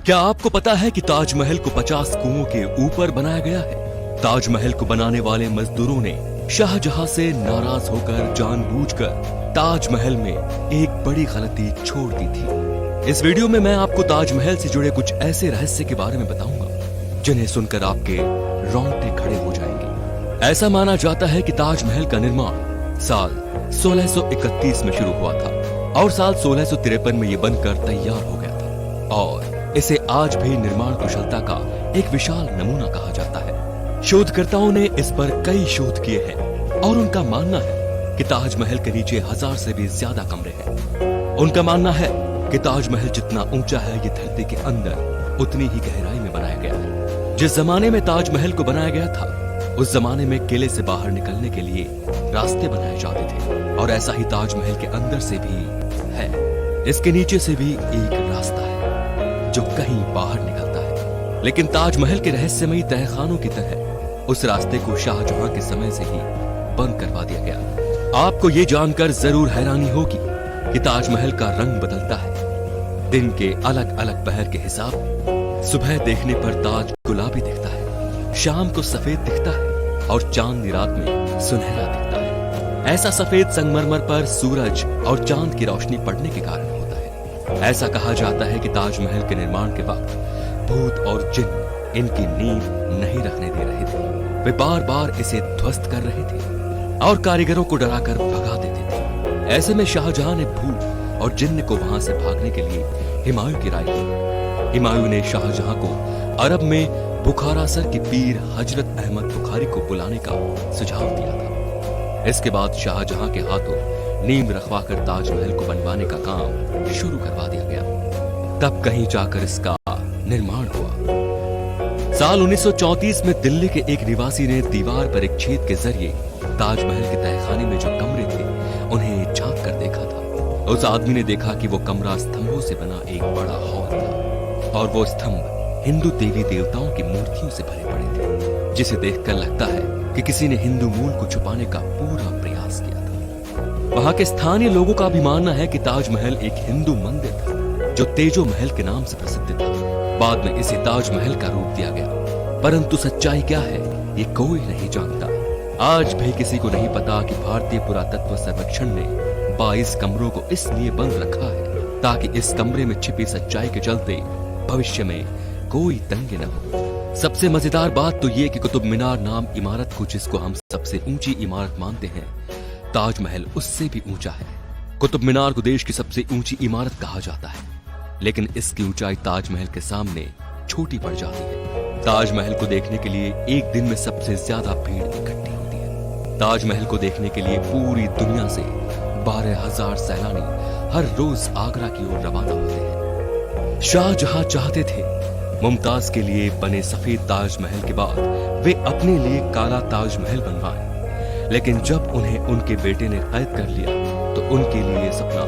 क्या आपको पता है कि ताजमहल को 50 कुओं के ऊपर बनाया गया है? ताजमहल को बनाने वाले मजदूरों ने शाहजहां से नाराज होकर जानबूझकर ताजमहल में एक बड़ी गलती छोड़ दी थी। इस वीडियो में मैं आपको ताजमहल से जुड़े कुछ ऐसे रहस्य के बारे में बताऊंगा जिन्हें सुनकर आपके रोंगटे खड़े हो जाएंगे। ऐसा माना जाता है कि ताजमहल का निर्माण साल 1631 में शुरू हुआ था और साल 1653 में यह बनकर तैयार हो गया था और इसे आज भी निर्माण कुशलता का एक विशाल नमूना कहा जाता है। शोधकर्ताओं ने इस पर कई शोध किए हैं और उनका मानना है कि ताजमहल के नीचे 1000 से भी ज्यादा कमरे हैं। उनका मानना है कि ताजमहल जितना ऊंचा है ये धरती के अंदर उतनी ही गहराई में बनाया गया है। जिस जमाने में ताजमहल को बनाया गया था उस जमाने में किले से बाहर निकलने के लिए रास्ते बनाए जाते थे और ऐसा ही ताजमहल के अंदर से भी है। इसके नीचे से भी एक रास्ता है जो कहीं बाहर निकलता है, लेकिन ताजमहल के रहस्यमयी तहखानों की तरह उस रास्ते को शाहजहां के समय से ही बंद करवा दिया गया। आपको ये जानकर जरूर हैरानी होगी कि ताजमहल का रंग बदलता है दिन के अलग अलग पहर के हिसाब। सुबह देखने पर ताज गुलाबी दिखता है, शाम को सफेद दिखता है और चांदनी रात में सुनहरा दिखता है। ऐसा सफेद संगमरमर पर सूरज और चांद की रोशनी पड़ने के कारण होता है। ऐसा कहा जाता है कि ताजमहल के निर्माण के वक्त भूत और जिन्न इनकी नींव नहीं रखने दे रहे थे। वे बार बार इसे ध्वस्त कर रहे थे और कारीगरों को डराकर भगा देते थे। ऐसे में शाहजहां ने भूत और जिन्न को वहां से भागने के लिए हुमायूं की राय ली। हुमायूं ने शाहजहां को अरब में बुखारासर के पीर हजरत अहमद बुखारी को बुलाने का सुझाव दिया था। इसके बाद शाहजहां के हाथों नींव रखवाकर ताजमहल को बनवाने का काम शुरू करवा दिया गया। तब कहीं जाकर इसका निर्माण हुआ। साल 1934 में दिल्ली के एक निवासी ने दीवार पर एक छेद के जरिए ताजमहल के तहखाने में जो कमरे थे उन्हें झांक कर देखा था। उस आदमी ने देखा कि वो कमरा स्तंभों से बना एक बड़ा हॉल था और वो स्तंभ हिंदू देवी देवताओं की मूर्तियों से भरे पड़े थे, जिसे देखकर लगता है कि किसी ने हिंदू मूल को छुपाने का पूरा प्रयास किया था। वहां के स्थानीय लोगों का भी मानना है कि ताजमहल एक हिंदू मंदिर था जो तेजो महल के नाम से प्रसिद्ध था। बाद में इसे ताजमहल का रूप दिया गया, परंतु सच्चाई क्या है ये कोई नहीं जानता। आज भी किसी को नहीं पता कि भारतीय पुरातत्व सर्वेक्षण ने 22 कमरों को इसलिए बंद रखा है ताकि इस कमरे में छिपी सच्चाई के चलते भविष्य में कोई दंगे न हो। सबसे मजेदार बात तो ये कि कुतुब मीनार नाम इमारत को, जिसको हम सबसे ऊंची इमारत मानते हैं, ताजमहल उससे भी ऊंचा है। कुतुब मीनार को देश की सबसे ऊंची इमारत कहा जाता है, लेकिन इसकी ऊंचाई ताजमहल के सामने छोटी पड़ जाती है। ताजमहल को देखने के लिए एक दिन में सबसे ज्यादा भीड़ इकट्ठी होती है। ताजमहल को देखने के लिए पूरी दुनिया से 12,000 सैलानी हर रोज आगरा की ओर रवाना होते हैं। शाहजहां चाहते थे मुमताज के लिए बने सफेद ताजमहल के बाद वे अपने लिए काला ताजमहल बनवाएं, लेकिन जब उन्हें उनके बेटे ने कैद कर लिया तो उनके लिए सपना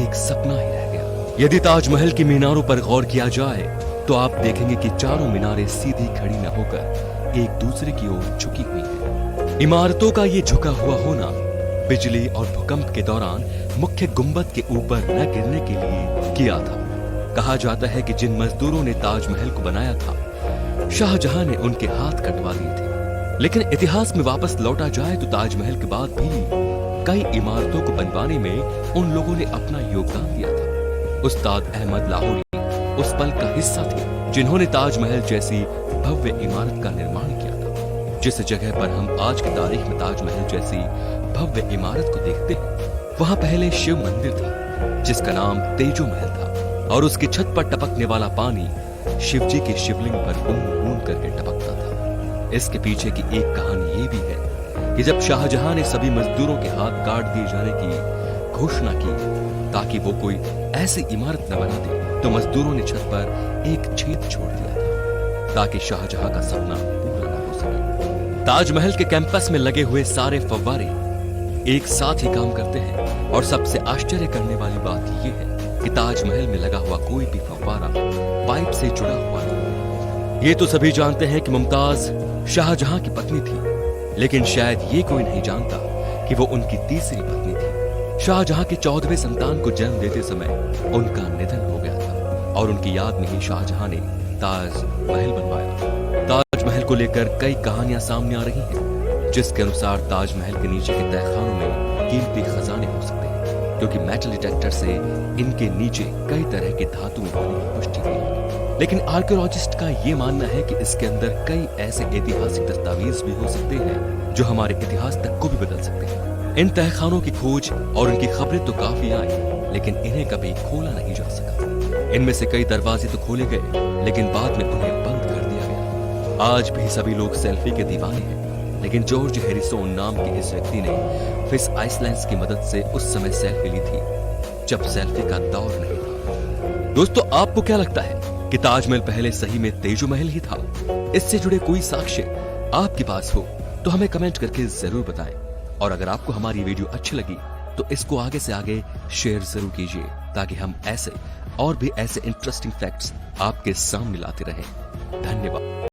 एक सपना ही रह गया। यदि ताजमहल की मीनारों पर गौर किया जाए तो आप देखेंगे कि चारों मीनारें सीधी खड़ी न होकर एक दूसरे की ओर झुकी हुई हैं। इमारतों का ये झुका हुआ होना बिजली और भूकंप के दौरान मुख्य गुंबद के ऊपर न गिरने के लिए किया था। कहा जाता है कि जिन मजदूरों ने ताजमहल को बनाया था शाहजहां ने उनके हाथ कटवा दिए थे। लेकिन इतिहास में वापस लौटा जाए तो ताजमहल के बाद भी कई इमारतों को बनवाने में उन लोगों ने अपना योगदान दिया था। उस्ताद अहमद लाहौरी उस पल का हिस्सा थे जिन्होंने ताजमहल जैसी भव्य इमारत का निर्माण किया था। जिस जगह पर हम आज की तारीख में ताजमहल जैसी भव्य इमारत को देखते हैं वहां पहले शिव मंदिर था जिसका नाम तेजो महल था और उसकी छत पर टपकने वाला पानी शिवजी के शिवलिंग पर बूंद बूंद करके टपकता था। इसके पीछे की एक कहानी ये भी है कि जब शाहजहां ने सभी मजदूरों के हाथ काट दिए जाने की घोषणा की ताकि वो कोई ऐसी इमारत न बना दे तो मजदूरों ने छत पर एक छेद छोड़ दिया था ताकि शाहजहां का सपना पूरा न हो सके। ताजमहल के कैंपस में लगे हुए सारे फव्वारे एक साथ ही काम करते हैं और सबसे आश्चर्य करने वाली बात यह है कि ताजमहल में लगा हुआ कोई भी फव्वारा पाइप से जुड़ा हुआ नहीं। ये तो सभी जानते हैं कि मुमताज शाहजहां की पत्नी थी, लेकिन शायद ये कोई नहीं जानता कि वो उनकी तीसरी पत्नी थी। शाहजहां के 14वें संतान को जन्म देते समय उनका निधन हो गया था। और उनकी याद में ही शाहजहां ने ताज महल बनवाया। ताजमहल को लेकर कई कहानियां सामने आ रही हैं, जिसके अनुसार ताजमहल के नीचे के तहखानों में कीमती खजाने हो सकते हैं, क्योंकि मेटल डिटेक्टर से इनके नीचे कई तरह के धातुएं होने की पुष्टि हुई। लेकिन आर्कियोलॉजिस्ट का ये मानना है कि इसके अंदर कई ऐसे ऐतिहासिक दस्तावेज भी हो सकते हैं जो हमारे इतिहास तक को भी बदल सकते हैं। इन तहखानों की खोज और उनकी खबरें तो काफी आई, लेकिन इन्हें कभी खोला नहीं जा सका। इनमें से कई दरवाजे तो खोले गए, लेकिन बाद में उन्हें बंद कर दिया गया। आज भी सभी लोग सेल्फी के दीवाने हैं, लेकिन जॉर्ज हैरिसन नाम के इस व्यक्ति ने फिश आइसलैंड्स की मदद से उस समय सेल्फी ली थी जब सेल्फी का दौर नहीं था। दोस्तों, आपको क्या लगता है कि ताजमहल पहले सही में तेजो महल ही था? इससे जुड़े कोई साक्ष्य आपके पास हो तो हमें कमेंट करके जरूर बताएं। और अगर आपको हमारी वीडियो अच्छी लगी तो इसको आगे से आगे शेयर जरूर कीजिए, ताकि हम ऐसे और भी ऐसे इंटरेस्टिंग फैक्ट्स आपके सामने लाते रहें। धन्यवाद।